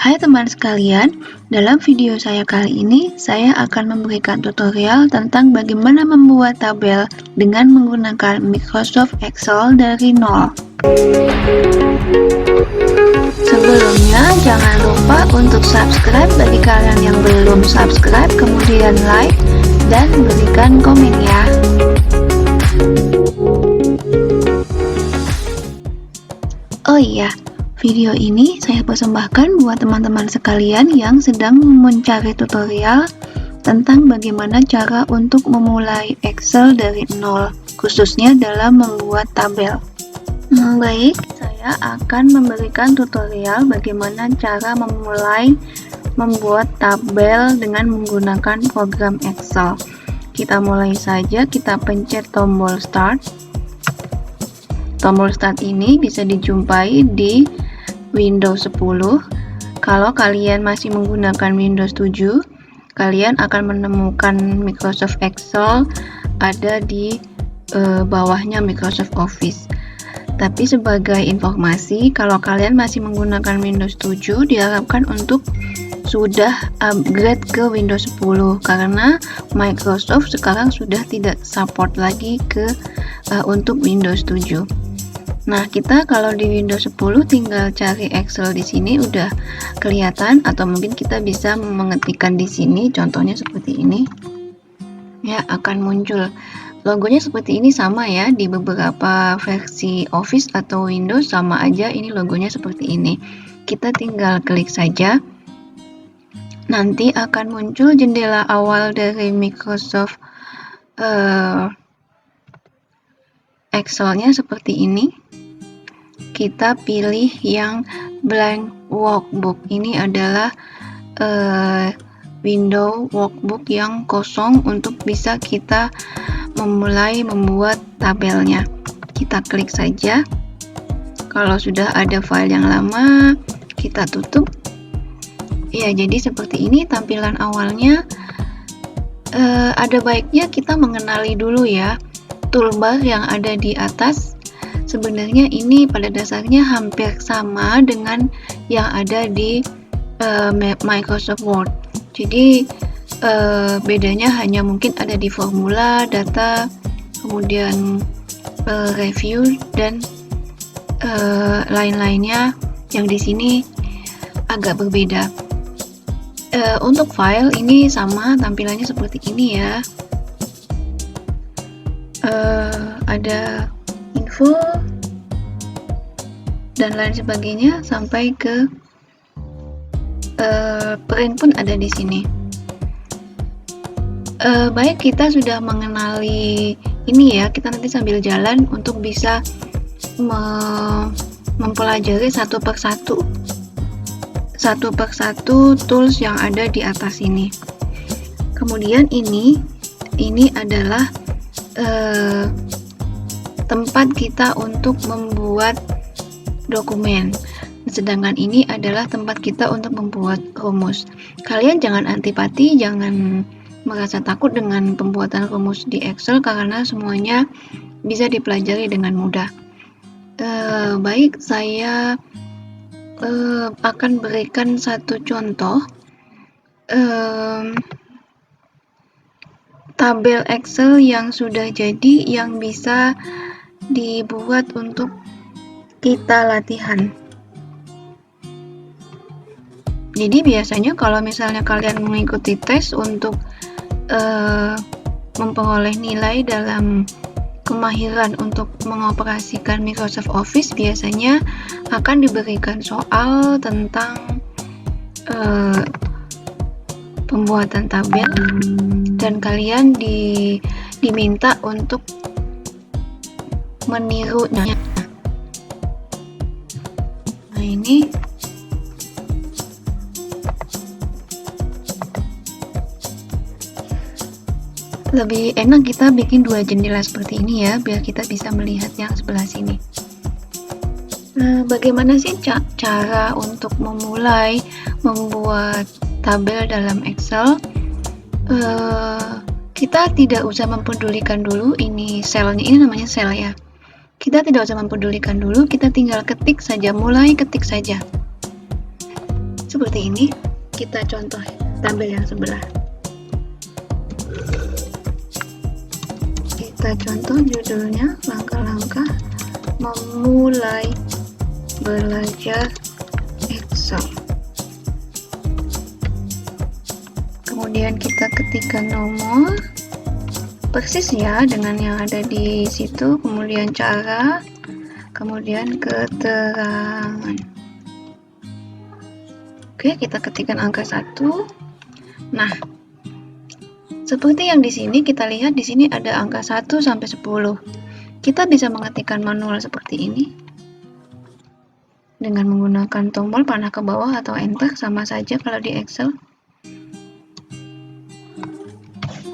Hai teman sekalian, dalam video saya kali ini, saya akan memberikan tutorial tentang bagaimana membuat tabel dengan menggunakan Microsoft Excel dari nol. Sebelumnya, jangan lupa untuk subscribe bagi kalian yang belum subscribe, kemudian like, dan berikan komen ya. Oh iya, video ini saya persembahkan buat teman-teman sekalian yang sedang mencari tutorial tentang bagaimana cara untuk memulai Excel dari nol, khususnya dalam membuat tabel. Baik, saya akan memberikan tutorial bagaimana cara memulai membuat tabel dengan menggunakan program Excel. Kita mulai saja, kita pencet tombol Start. Tombol Start ini bisa dijumpai di Windows 10. Kalau kalian masih menggunakan Windows 7, kalian akan menemukan Microsoft Excel ada di bawahnya Microsoft Office. Tapi sebagai informasi, kalau kalian masih menggunakan Windows 7, diharapkan untuk sudah upgrade ke Windows 10 karena Microsoft sekarang sudah tidak support lagi untuk Windows 7. Nah, kita kalau di Windows 10 tinggal cari Excel di sini udah kelihatan, atau mungkin kita bisa mengetikkan di sini, contohnya seperti ini. Ya, akan muncul. Logonya seperti ini, sama ya, di beberapa versi Office atau Windows sama aja, ini logonya seperti ini. Kita tinggal klik saja. Nanti akan muncul jendela awal dari Microsoft Excel-nya seperti ini. Kita pilih yang blank workbook. Ini adalah window workbook yang kosong untuk bisa kita memulai membuat tabelnya. Kita klik saja. Kalau sudah ada file yang lama, kita tutup. Ya, jadi seperti ini tampilan awalnya. Ada baiknya kita mengenali dulu ya toolbar yang ada di atas. Sebenarnya ini pada dasarnya hampir sama dengan yang ada di Microsoft Word. Jadi bedanya hanya mungkin ada di formula, data, kemudian review, dan lain-lainnya yang di sini agak berbeda. Untuk file ini sama, tampilannya seperti ini ya. Ada info dan lain sebagainya sampai ke print pun ada di sini. Baik, kita sudah mengenali ini ya, kita nanti sambil jalan untuk bisa mempelajari satu persatu tools yang ada di atas ini. Kemudian ini adalah tempat kita untuk membuat dokumen. Sedangkan ini adalah tempat kita untuk membuat rumus. Kalian jangan antipati, jangan merasa takut dengan pembuatan rumus di Excel karena semuanya bisa dipelajari dengan mudah. Baik, saya akan berikan satu contoh tabel Excel yang sudah jadi, yang bisa dibuat untuk kita latihan. Jadi biasanya kalau misalnya kalian mengikuti tes untuk memperoleh nilai dalam kemahiran untuk mengoperasikan Microsoft Office, biasanya akan diberikan soal tentang pembuatan tabel, dan kalian diminta untuk menirunya. Nah, ini lebih enak kita bikin dua jendela seperti ini ya, biar kita bisa melihat yang sebelah sini. Bagaimana sih cara untuk memulai membuat tabel dalam Excel? Kita tidak usah mempedulikan dulu ini selnya, ini namanya sel ya. Kita tidak usah mempedulikan dulu, kita tinggal ketik saja, mulai ketik saja. seperti ini. Kita contoh tabel yang sebelah. Kita contoh judulnya langkah-langkah memulai belajar Excel. Kemudian kita ketikkan nomor persis ya dengan yang ada di situ, kemudian cara, kemudian keterangan. Oke, kita ketikkan angka 1. Nah, seperti yang di sini kita lihat, di sini ada angka 1 sampai 10. Kita bisa mengetikkan manual seperti ini dengan menggunakan tombol panah ke bawah atau enter, sama saja kalau di Excel.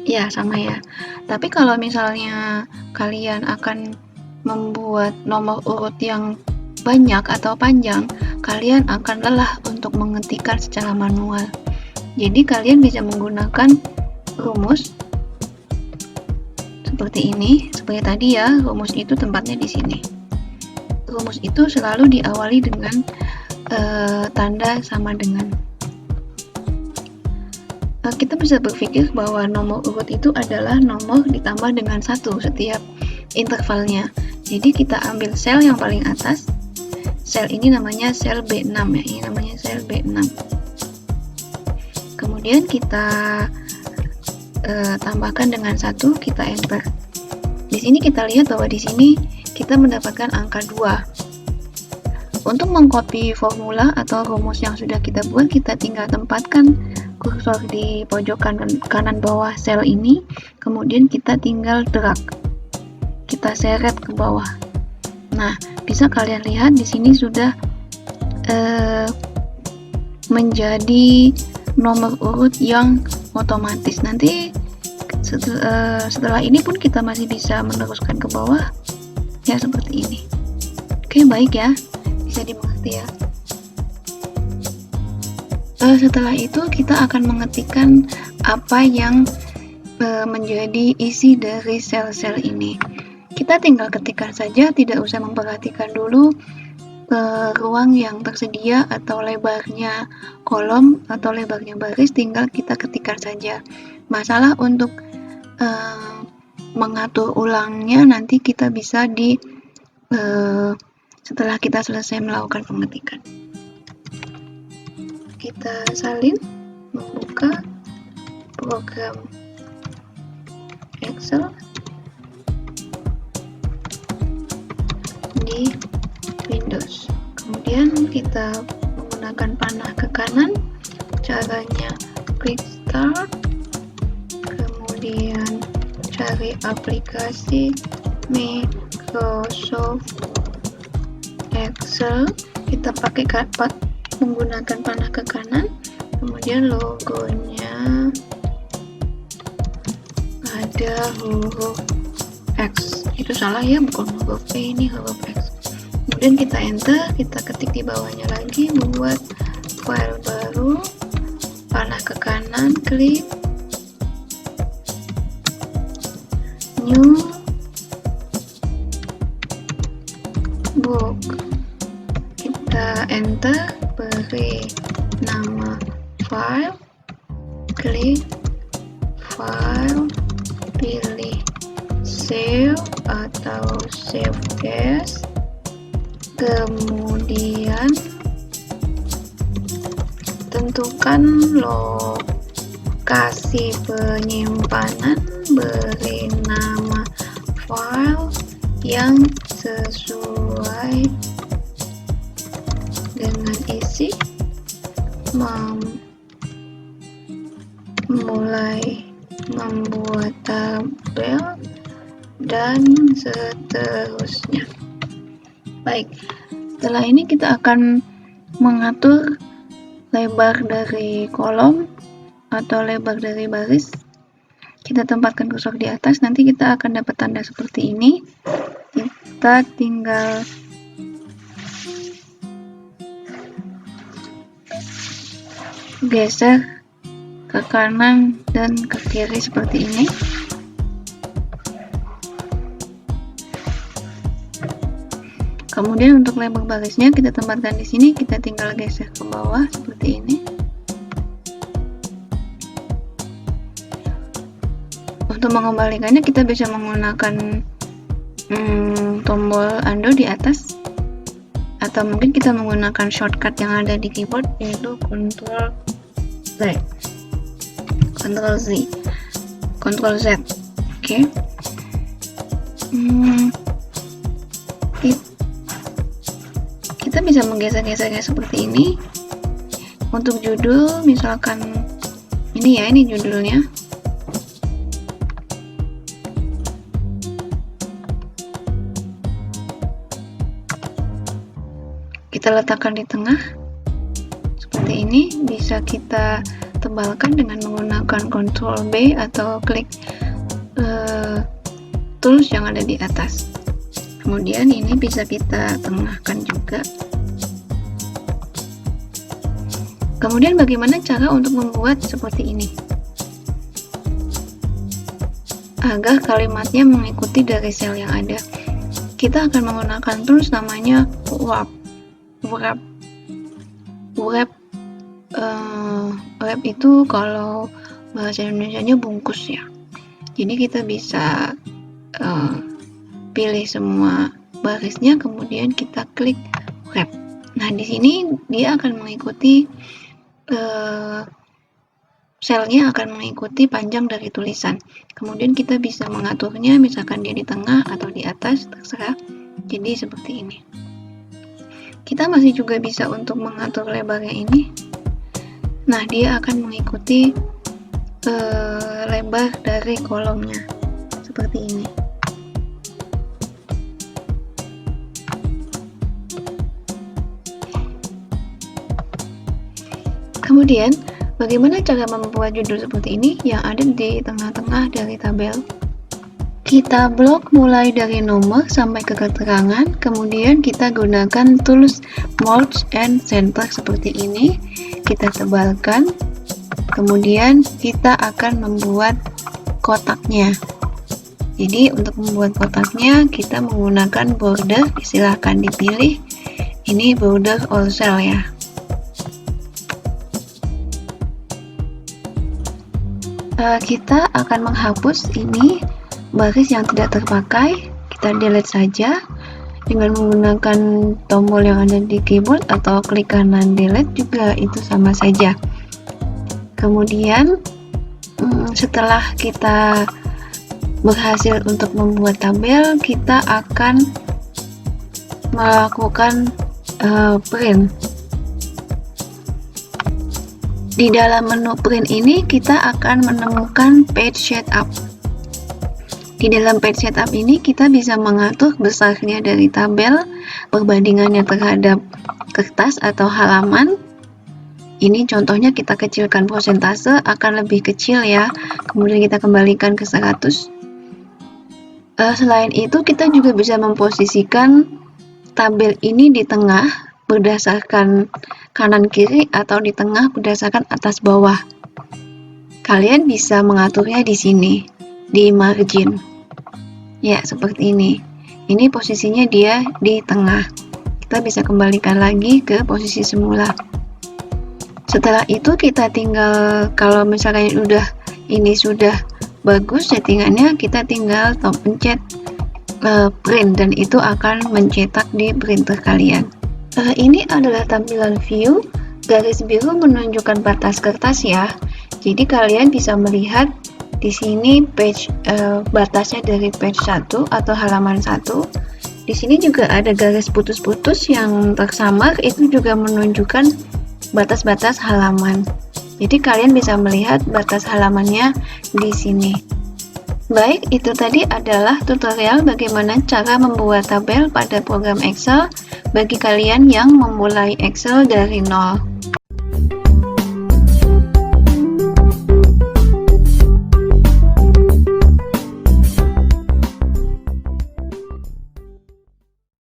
Ya, sama ya. Tapi kalau misalnya kalian akan membuat nomor urut yang banyak atau panjang, kalian akan lelah untuk mengetikkan secara manual. Jadi kalian bisa menggunakan rumus seperti ini, seperti tadi ya. Rumus itu tempatnya di sini. Rumus itu selalu diawali dengan tanda sama dengan. Kita bisa berpikir bahwa nomor urut itu adalah nomor ditambah dengan 1 setiap intervalnya. Jadi kita ambil sel yang paling atas. Sel ini namanya sel B6 ya. Ini namanya sel B6. Kemudian kita tambahkan dengan 1, kita enter. Di sini kita lihat bahwa di sini kita mendapatkan angka 2. Untuk mengcopy formula atau rumus yang sudah kita buat, kita tinggal tempatkan kursor di pojokan kanan bawah sel ini, kemudian kita tinggal drag, kita seret ke bawah. Nah, bisa kalian lihat di sini sudah menjadi nomor urut yang otomatis. Nanti setelah ini pun kita masih bisa meneruskan ke bawah ya, seperti ini. Oke, baik ya, bisa dimengerti ya. Setelah itu kita akan mengetikkan apa yang menjadi isi dari sel-sel ini. Kita tinggal ketikkan saja, tidak usah memperhatikan dulu ruang yang tersedia atau lebarnya kolom atau lebarnya baris, tinggal kita ketikkan saja. Masalah untuk mengatur ulangnya nanti kita bisa setelah kita selesai melakukan pengetikan. Kita salin, membuka program Excel di Windows. Kemudian kita menggunakan panah ke kanan. Caranya klik start, kemudian cari aplikasi Microsoft Excel. Kita pakai menggunakan panah ke kanan, kemudian logonya ada huruf X. Itu salah ya, bukan huruf P, ini huruf X. Kemudian kita enter, kita ketik di bawahnya lagi, membuat file baru, panah ke kanan, klik new book. Kita enter, beri nama file, klik file, pilih save atau save as, kemudian tentukan lokasi penyimpanan, beri nama file yang sesuai dengan isi, mulai membuat tabel, dan seterusnya. Baik, setelah ini kita akan mengatur lebar dari kolom atau lebar dari baris. Kita tempatkan kursor di atas, nanti kita akan dapat tanda seperti ini. Kita tinggal geser ke kanan dan ke kiri seperti ini. Kemudian untuk label barisnya kita tempatkan di sini, kita tinggal geser ke bawah seperti ini. Untuk mengembalikannya kita bisa menggunakan tombol undo di atas, atau mungkin kita menggunakan shortcut yang ada di keyboard, yaitu Ctrl Z. Oke. Kita bisa menggeser-gesernya seperti ini. Untuk judul, misalkan ini ya, ini judulnya. Kita letakkan di tengah seperti ini. Bisa kita tebalkan dengan menggunakan Ctrl B atau klik tools yang ada di atas. Kemudian ini bisa kita tengahkan juga. Kemudian bagaimana cara untuk membuat seperti ini agar kalimatnya mengikuti dari sel yang ada? Kita akan menggunakan tools namanya wrap itu kalau bahasa Indonesianya bungkus ya. Jadi kita bisa pilih semua barisnya, kemudian kita klik wrap. Nah, di sini dia akan mengikuti selnya akan mengikuti panjang dari tulisan. Kemudian kita bisa mengaturnya, misalkan dia di tengah atau di atas, terserah. Jadi seperti ini. Kita masih juga bisa untuk mengatur lebarnya ini. Nah, dia akan mengikuti lebar dari kolomnya seperti ini. Kemudian, bagaimana cara membuat judul seperti ini yang ada di tengah-tengah dari tabel? Kita blok mulai dari nomor sampai ke keterangan, kemudian kita gunakan tools Merge and Center seperti ini. Kita tebalkan, kemudian kita akan membuat kotaknya. Jadi untuk membuat kotaknya kita menggunakan border, silahkan dipilih. Ini border all cell ya. Kita akan menghapus ini baris yang tidak terpakai, kita delete saja dengan menggunakan tombol yang ada di keyboard atau klik kanan delete juga itu sama saja. Kemudian setelah kita berhasil untuk membuat tabel, kita akan melakukan print. Di dalam menu print ini kita akan menemukan page setup. Di dalam page setup ini kita bisa mengatur besarnya dari tabel, perbandingannya terhadap kertas atau halaman. Ini contohnya kita kecilkan persentase, akan lebih kecil ya. Kemudian kita kembalikan ke 100. Selain itu kita juga bisa memposisikan tabel ini di tengah berdasarkan kanan kiri atau di tengah berdasarkan atas bawah. Kalian bisa mengaturnya di sini, di margin. Ya, seperti ini. Ini posisinya dia di tengah. Kita bisa kembalikan lagi ke posisi semula. Setelah itu kita tinggal, kalau misalnya ini sudah bagus settingannya, kita tinggal pencet print dan itu akan mencetak di printer kalian. Ini adalah tampilan view. Garis biru menunjukkan batas kertas ya. Jadi kalian bisa melihat di sini page batasnya dari page 1 atau halaman 1. Di sini juga ada garis putus-putus yang tersamar, itu juga menunjukkan batas-batas halaman. Jadi kalian bisa melihat batas halamannya di sini. Baik, itu tadi adalah tutorial bagaimana cara membuat tabel pada program Excel bagi kalian yang memulai Excel dari nol.